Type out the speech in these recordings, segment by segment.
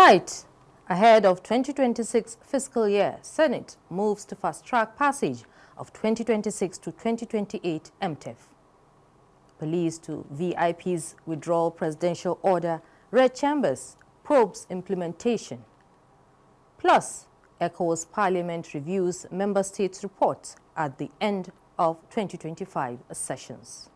right, ahead of 2026 fiscal year, Senate moves to fast-track passage of 2026 to 2028 MTEF. Police to VIP's withdrawal presidential order, Red Chambers probes implementation. Plus, ECOWAS Parliament reviews member states' reports at the end of 2025 sessions.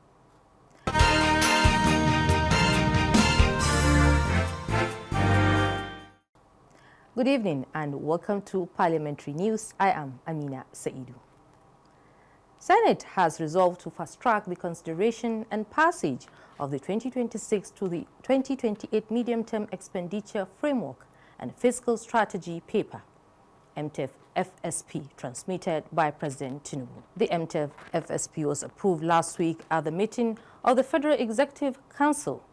Good evening and welcome to Parliamentary News. I am Amina Saidu. Senate has resolved to fast-track the consideration and passage of the 2026 to the 2028 Medium-Term Expenditure Framework and Fiscal Strategy paper, MTEF FSP, transmitted by President Tinubu. The MTEF FSP was approved last week at the meeting of the Federal Executive Council.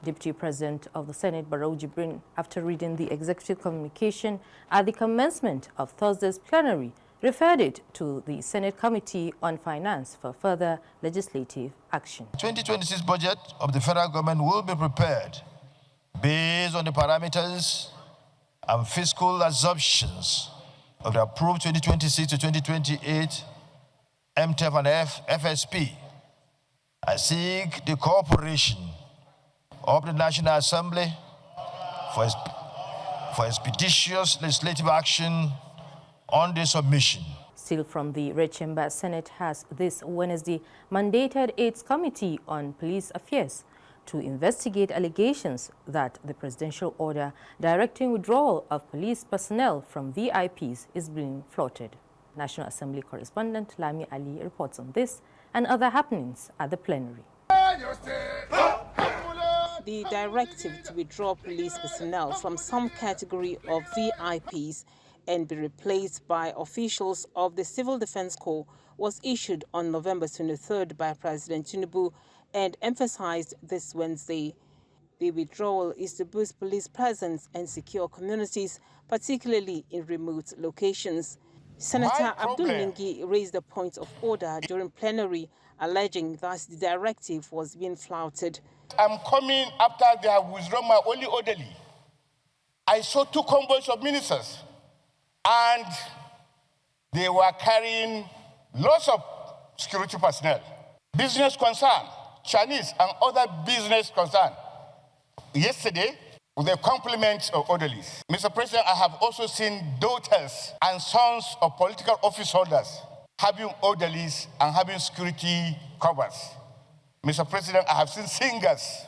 Deputy President of the Senate, Barrow Jibrin, after reading the executive communication at the commencement of Thursday's plenary, referred it to the Senate Committee on Finance for further legislative action. The 2026 budget of the federal government will be prepared based on the parameters and fiscal assumptions of the approved 2026 to 2028 MTEF and FSP. I seek the cooperation of the National Assembly for expeditious legislative action on this submission. Still from the Red Chamber, Senate has this Wednesday mandated its Committee on Police Affairs to investigate allegations that the presidential order directing withdrawal of police personnel from VIPs is being flouted. National Assembly correspondent Lami Ali reports on this and other happenings at the plenary. The directive to withdraw police personnel from some category of VIPs and be replaced by officials of the Civil Defense Corps was issued on November 23rd by President Tinubu and emphasized this Wednesday. The withdrawal is to boost police presence and secure communities, particularly in remote locations. Senator Abdul Ningi raised a point of order during plenary, alleging that the directive was being flouted. I'm coming after they have withdrawn my only orderly. I saw 2 convoys of ministers, and they were carrying lots of security personnel, business concern, Chinese and other business concern. Yesterday, with the compliments of orderlies, Mr. President, I have also seen daughters and sons of political office holders having orderlies and having security covers. Mr. President, I have seen singers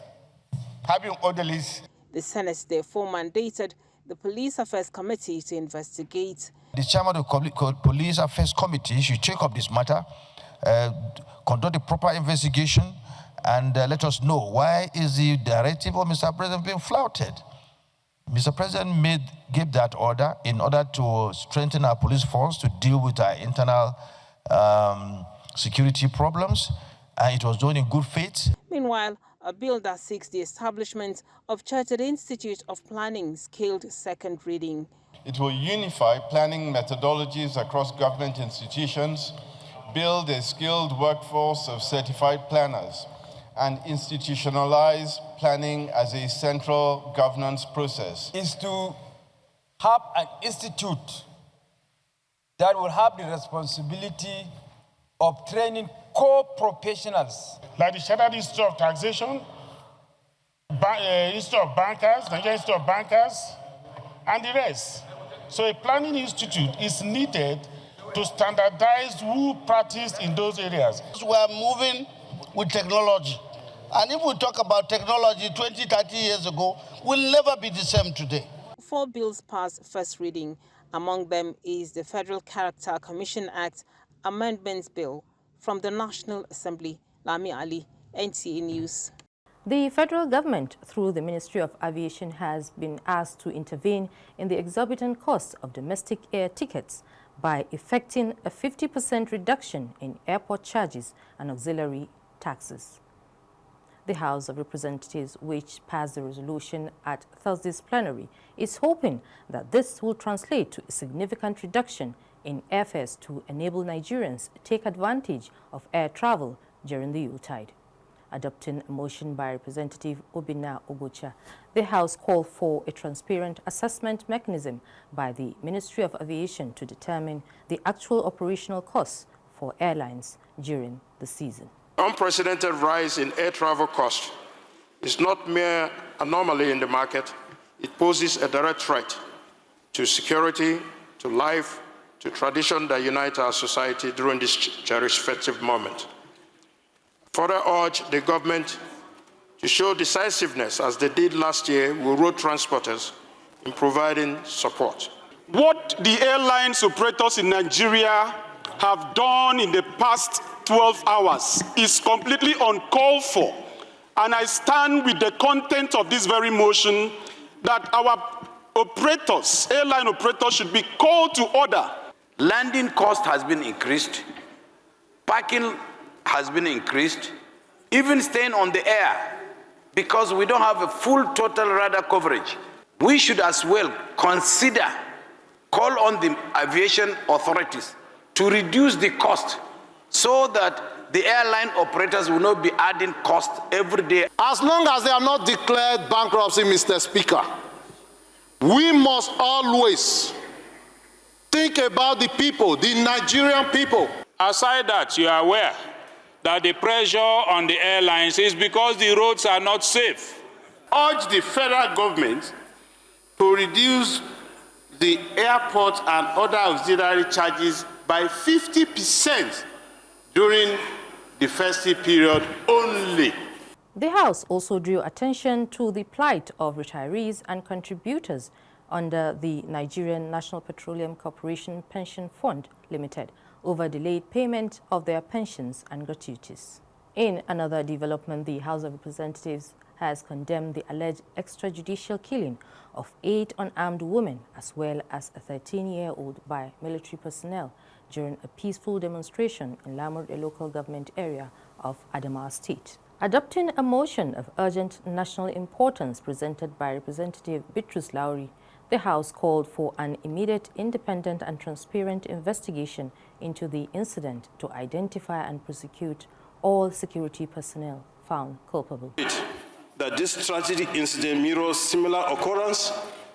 having orderlies. The Senate therefore mandated the Police Affairs Committee to investigate. The chairman of the Police Affairs Committee should take up this matter, conduct a proper investigation, and let us know why is the directive of Mr. President being flouted. Mr. President gave that order in order to strengthen our police force to deal with our internal security problems, and it was done in good faith. Meanwhile, a bill that seeks the establishment of Chartered Institute of Planning scaled second reading. It will unify planning methodologies across government institutions, build a skilled workforce of certified planners, and institutionalize planning as a central governance process. Is to have an institute that will have the responsibility of training core professionals. Like the Chartered Institute of Taxation, Institute of Bankers, Nigerian Institute of Bankers, and the rest. So a planning institute is needed to standardize who practiced in those areas. We are moving with technology. And if we talk about technology 20, 30 years ago, we'll never be the same today. 4 bills passed first reading. Among them is the Federal Character Commission Act Amendments Bill. From the National Assembly, Lami Ali, NTA News. The federal government, through the Ministry of Aviation, has been asked to intervene in the exorbitant cost of domestic air tickets by effecting a 50% reduction in airport charges and auxiliary taxes. The House of Representatives, which passed the resolution at Thursday's plenary, is hoping that this will translate to a significant reduction in airfares to enable Nigerians to take advantage of air travel during the Yuletide. Adopting a motion by Representative Obinna Ogocha, the House called for a transparent assessment mechanism by the Ministry of Aviation to determine the actual operational costs for airlines during the season. Unprecedented rise in air travel costs is not mere anomaly in the market. It poses a direct threat to security, to life, to tradition that unite our society during this cherished festive moment. Further urge the government to show decisiveness as they did last year with road transporters in providing support. What the airlines operators in Nigeria have done in the past 12 hours is completely uncalled for. And I stand with the content of this very motion that our operators, airline operators, should be called to order. Landing cost has been increased, parking has been increased, even staying on the air, because we don't have a full total radar coverage. We should as well consider, call on the aviation authorities to reduce the cost so that the airline operators will not be adding cost every day. As long as they have not declared bankruptcy, Mr. Speaker, we must always think about the people, the Nigerian people. Aside that, you are aware that the pressure on the airlines is because the roads are not safe. Urge the federal government to reduce the airport and other auxiliary charges by 50% during the festive period only. The House also drew attention to the plight of retirees and contributors under the Nigerian National Petroleum Corporation Pension Fund Limited over delayed payment of their pensions and gratuities. In another development, the House of Representatives has condemned the alleged extrajudicial killing of 8 unarmed women as well as a 13-year-old by military personnel during a peaceful demonstration in Lamur, a local government area of Adamawa State. Adopting a motion of urgent national importance presented by Representative Bitrus Lowry, the House called for an immediate, independent and transparent investigation into the incident to identify and prosecute all security personnel found culpable. That this tragic incident mirrors similar occurrence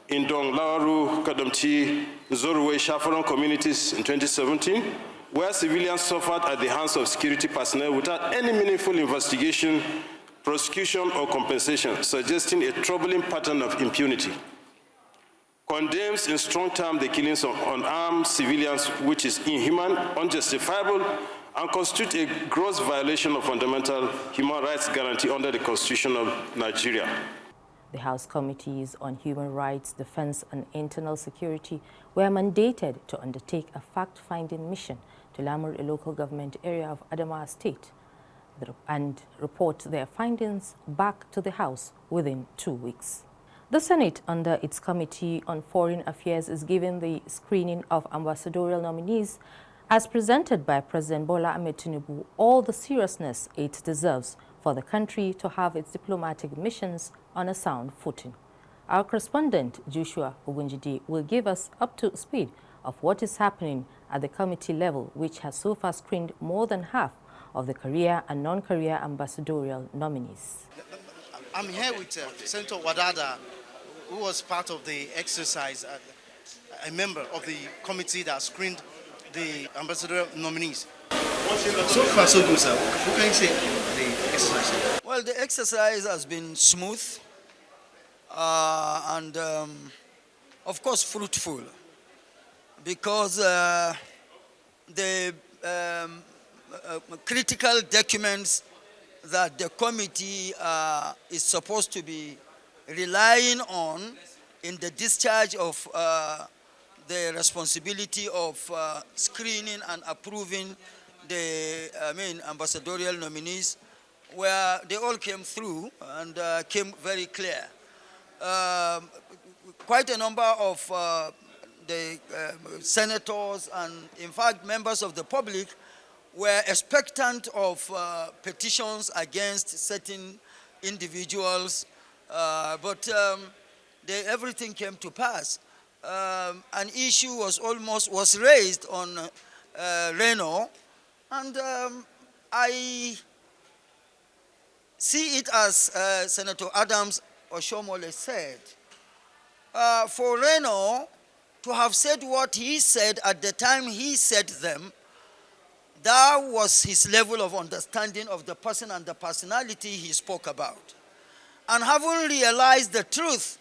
in Dong Laru, Kadamchi, Zorwe, Shafaron communities in 2017, where civilians suffered at the hands of security personnel without any meaningful investigation, prosecution or compensation, suggesting a troubling pattern of impunity. Condemns in strong terms the killings of unarmed civilians, which is inhuman, unjustifiable, and constitute a gross violation of fundamental human rights guarantee under the Constitution of Nigeria. The House Committees on Human Rights, Defense and Internal Security were mandated to undertake a fact-finding mission to Lamur, a local government area of Adamawa State, and report their findings back to the House within 2 weeks. The Senate, under its Committee on Foreign Affairs, is giving the screening of ambassadorial nominees as presented by President Bola Ahmed Tinubu all the seriousness it deserves for the country to have its diplomatic missions on a sound footing. Our correspondent, Joshua Ogunjide, will give us up to speed of what is happening at the committee level, which has so far screened more than half of the career and non-career ambassadorial nominees. I'm here with Senator Wadada, who was part of the exercise, a member of the committee that screened the ambassadorial nominees. So far, so good, sir. What can you say about the exercise? Well, the exercise has been smooth and, of course, fruitful, because the critical documents that the committee is supposed to be relying on in the discharge of the responsibility of screening and approving the ambassadorial nominees, where they all came through and came very clear. Quite a number of the senators and, in fact, members of the public were expectant of petitions against certain individuals, but everything came to pass. An issue was raised on Reno, and I see it as Senator Adams Oshomole said. For Reno to have said what he said at the time he said them, that was his level of understanding of the person and the personality he spoke about. And having realized the truth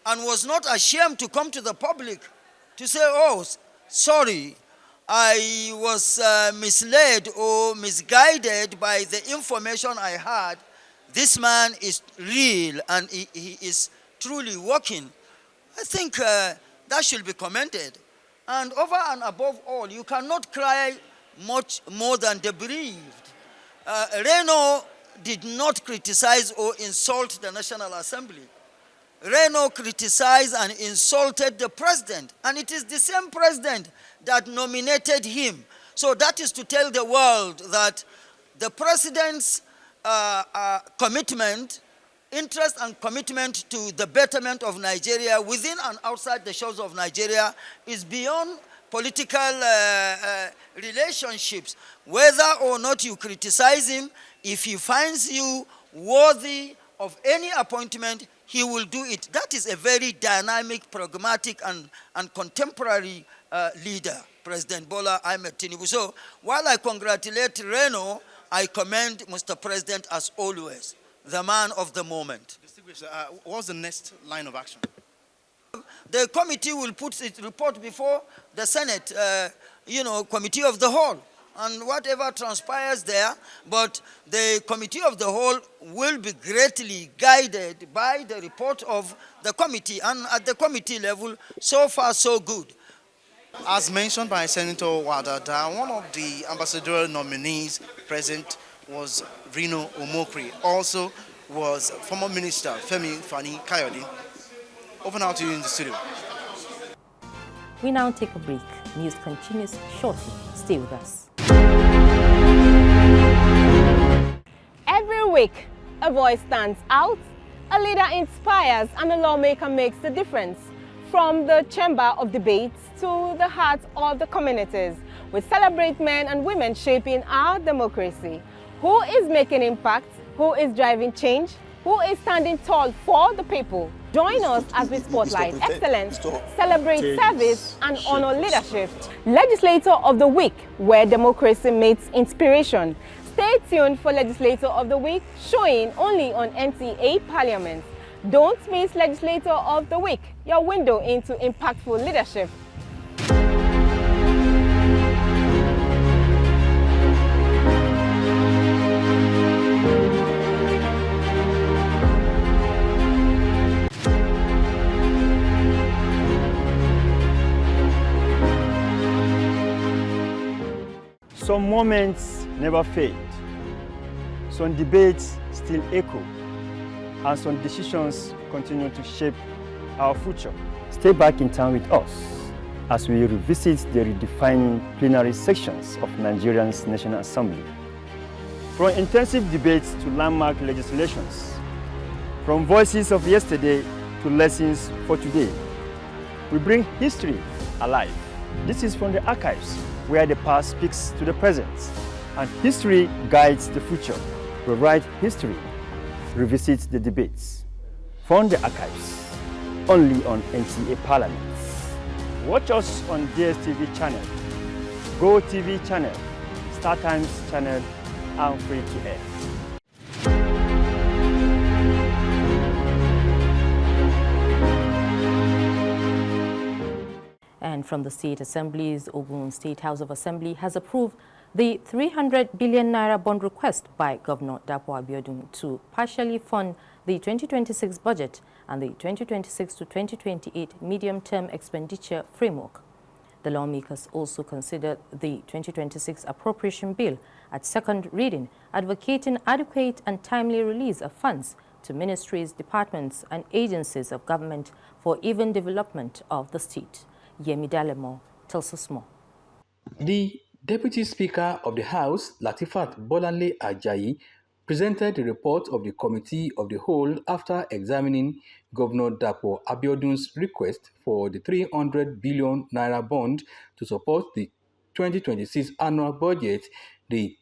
and was not ashamed to come to the public to say, oh, sorry, I was misled or misguided by the information I had. This man is real and he is truly working. I think that should be commended. And over and above all, you cannot cry much more than the bereaved. Reno did not criticize or insult the National Assembly. Reno criticized and insulted the president, and it is the same president that nominated him. So that is to tell the world that the president's commitment, interest and commitment to the betterment of Nigeria within and outside the shores of Nigeria is beyond political relationships. Whether or not you criticize him, if he finds you worthy of any appointment, he will do it. That is a very dynamic, pragmatic, and contemporary leader, President Bola Ahmed Tinubu. So while I congratulate Reno, I commend Mr. President as always, the man of the moment. What's the next line of action? The committee will put its report before the Senate, committee of the whole, and whatever transpires there. But the committee of the whole will be greatly guided by the report of the committee. And at the committee level, so far so good. As mentioned by Senator Wadada, one of the ambassadorial nominees present was Reno Omokri. Also was former Minister Femi Fani Kayode. Over now to you in the studio. We now take a break. News continues shortly. Stay with us. Every week, a voice stands out, a leader inspires, and a lawmaker makes the difference. From the chamber of debates to the heart of the communities, we celebrate men and women shaping our democracy. Who is making impact? Who is driving change? Who is standing tall for the people? Join us as we spotlight excellence, celebrate service, and honor leadership. Legislator of the Week, where democracy meets inspiration. Stay tuned for Legislator of the Week, showing only on NTA Parliament. Don't miss Legislator of the Week, your window into impactful leadership. Some moments never fade. Some debates still echo, and some decisions continue to shape our future. Stay back in time with us as we revisit the redefining plenary sections of Nigeria's National Assembly. From intensive debates to landmark legislations, from voices of yesterday to lessons for today, we bring history alive. This is from the archives, where the past speaks to the present, and history guides the future. We write history, revisit the debates. From the archives, only on NTA Parliament. Watch us on DSTV channel, Go TV channel, Star Times channel, and free to air. And from the State Assemblies, Ogun State House of Assembly has approved the 300 billion naira bond request by Governor Dapo Abiodun to partially fund the 2026 budget and the 2026 to 2028 medium-term expenditure framework. The lawmakers also considered the 2026 appropriation bill at second reading, advocating adequate and timely release of funds to ministries, departments, and agencies of government for even development of the state. Yemi Dalemo tells us more. The Deputy Speaker of the House, Latifat Bolanle Ajayi, presented the report of the Committee of the Whole after examining Governor Dapo Abiodun's request for the 300 billion naira bond to support the 2026 annual budget, the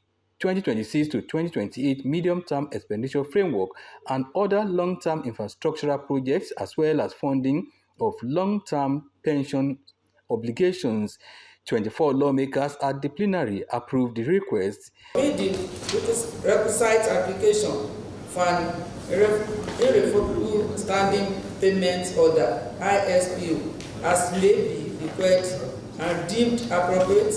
2026 to 2028 medium-term expenditure framework and other long-term infrastructural projects, as well as funding of long-term pension obligations. 24 lawmakers at the plenary approved the request. Made the requisite application for an irrevocable standing payment order (ISPO) as may be required and deemed appropriate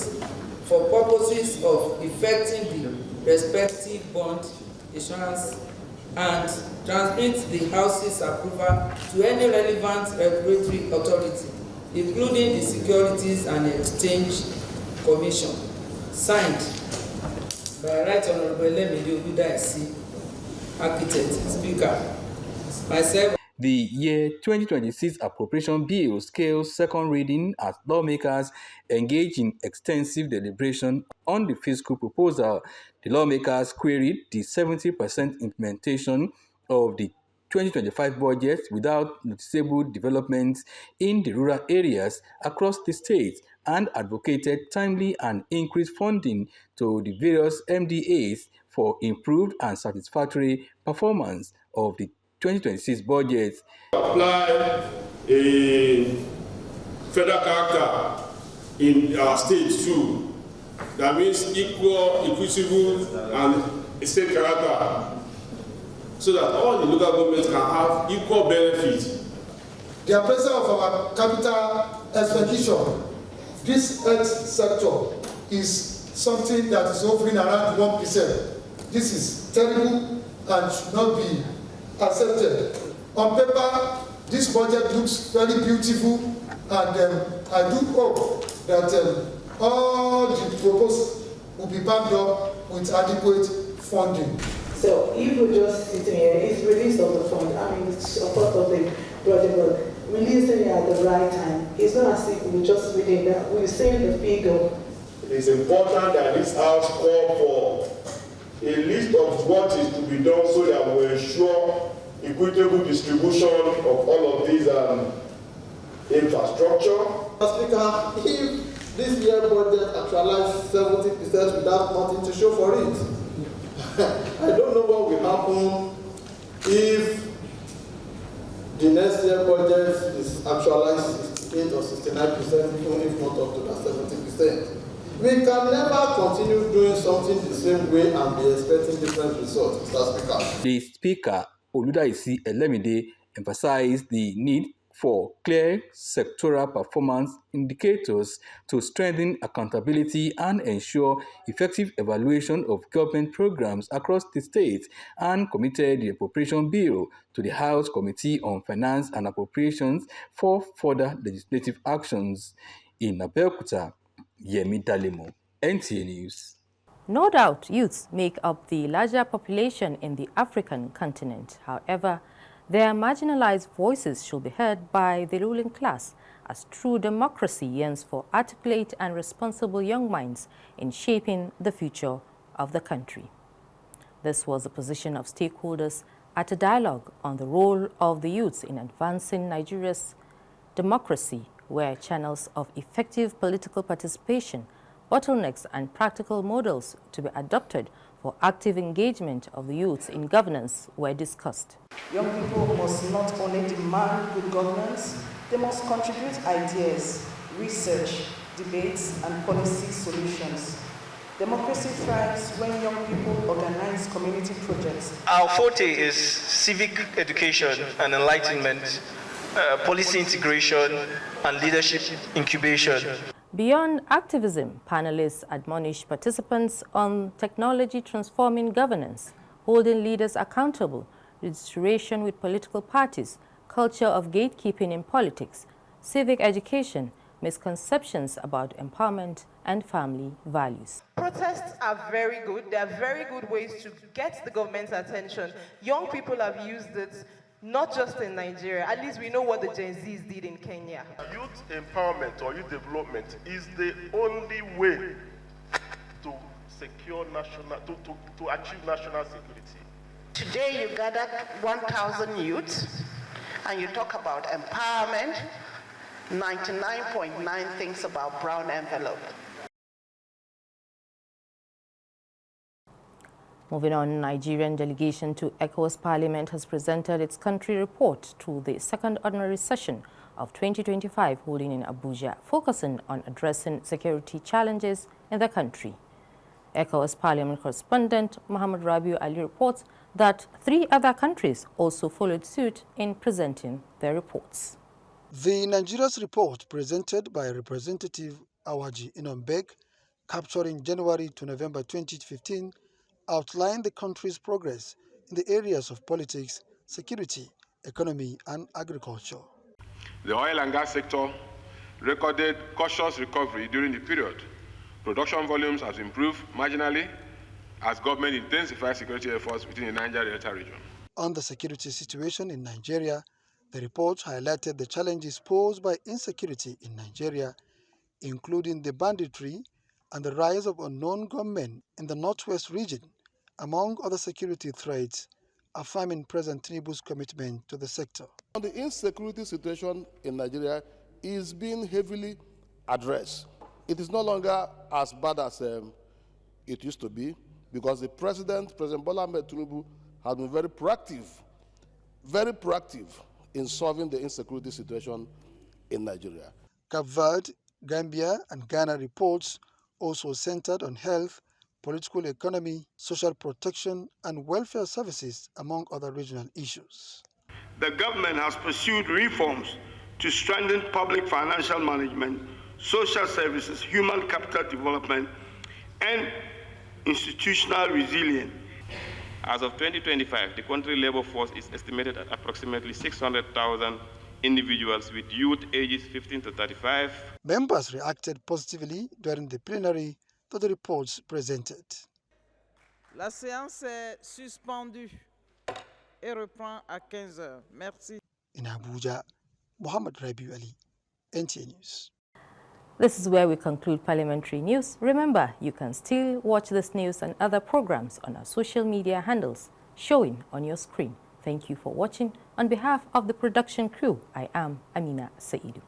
for purposes of effecting the respective bond issuance, and transmit the House's approval to any relevant regulatory authority, including the Securities and Exchange Commission. Signed by Right Honorable Lemidi Ogudaisi, Architect, Speaker, myself. The year 2026 appropriation bill scales second reading as lawmakers engage in extensive deliberation on the fiscal proposal. The lawmakers queried the 70% implementation of the 2025 budget without noticeable developments in the rural areas across the state and advocated timely and increased funding to the various MDAs for improved and satisfactory performance of the 2026 budget. Apply a federal character in our state too. That means equal, equitable, and a state character, so that all the local governments can have equal benefits. The appraisal of our capital expenditure, this health sector is something that is hovering around 1%. This is terrible and should not be accepted. On paper, this budget looks very beautiful, and I do hope that all the proposals will be backed up with adequate funding. So if we just sit here, it's release of the fund. I mean, it's a part of the project, but releasing it at the right time. It's not as if we just reading that. We're saying the figure. It is important that this House call for a list of what is to be done so that we ensure equitable distribution of all of these infrastructure. Speaker, if this year budget actualized 70% without nothing to show for it, I don't know what will happen if the next year budget is actualized 68 or 69%, even if not up to that 70%. We can never continue doing something the same way and be expecting different results, Mr. Speaker. The Speaker, Oludaisi Elemide, emphasized the need for clear sectoral performance indicators to strengthen accountability and ensure effective evaluation of government programs across the state, and committed the appropriation bill to the House Committee on Finance and Appropriations for further legislative actions. In Abuja, Yemi Dalemo, NTA News. No doubt, youths make up the larger population in the African continent. However, their marginalized voices should be heard by the ruling class, as true democracy yearns for articulate and responsible young minds in shaping the future of the country. This was the position of stakeholders at a dialogue on the role of the youths in advancing Nigeria's democracy, where channels of effective political participation, bottlenecks and practical models to be adopted for active engagement of the youth in governance were discussed. Young people must not only demand good governance, they must contribute ideas, research, debates, and policy solutions. Democracy thrives when young people organize community projects. Our forte is civic education and enlightenment, policy integration, and leadership incubation. Beyond activism, panelists admonish participants on technology transforming governance, holding leaders accountable, registration with political parties, culture of gatekeeping in politics, civic education, misconceptions about empowerment, and family values. Protests are very good. They are very good ways to get the government's attention. Young people have used it not just in Nigeria. At least we know what the Gen Zs did in Kenya. Youth empowerment or youth development is the only way to secure to achieve national security. Today you gather 1,000 youths and you talk about empowerment, 99.9 things about brown envelope. Moving on, Nigerian delegation to ECOWAS Parliament has presented its country report to the second ordinary session of 2025 holding in Abuja, focusing on addressing security challenges in the country. ECOWAS Parliament correspondent Muhammad Rabiu Ali reports that 3 other countries also followed suit in presenting their reports. The Nigeria's report, presented by Representative Awaji Inombek, capturing January to November 2015, outlined the country's progress in the areas of politics, security, economy, and agriculture. The oil and gas sector recorded cautious recovery during the period. Production volumes have improved marginally as government intensifies security efforts within the Niger Delta region. On the security situation in Nigeria, the report highlighted the challenges posed by insecurity in Nigeria, including the banditry and the rise of unknown gunmen in the northwest region, among other security threats, affirming President Tinubu's commitment to the sector. The insecurity situation in Nigeria is being heavily addressed. It is no longer as bad as it used to be, because the President Bola Ahmed Tinubu, has been very proactive in solving the insecurity situation in Nigeria. Cape Verde, Gambia, and Ghana reports also centered on health, political economy, social protection, and welfare services, among other regional issues. The government has pursued reforms to strengthen public financial management, social services, human capital development, and institutional resilience. As of 2025, the country labor force is estimated at approximately 600,000 individuals with youth ages 15 to 35. Members reacted positively during the plenary to the reports presented. La séance est suspendue et reprend à 15 heures. Merci. In Abuja, Muhammad Rabiu Ali, NTA News. This is where we conclude parliamentary news. Remember, you can still watch this news and other programs on our social media handles showing on your screen. Thank you for watching. On behalf of the production crew, I am Amina Saidu.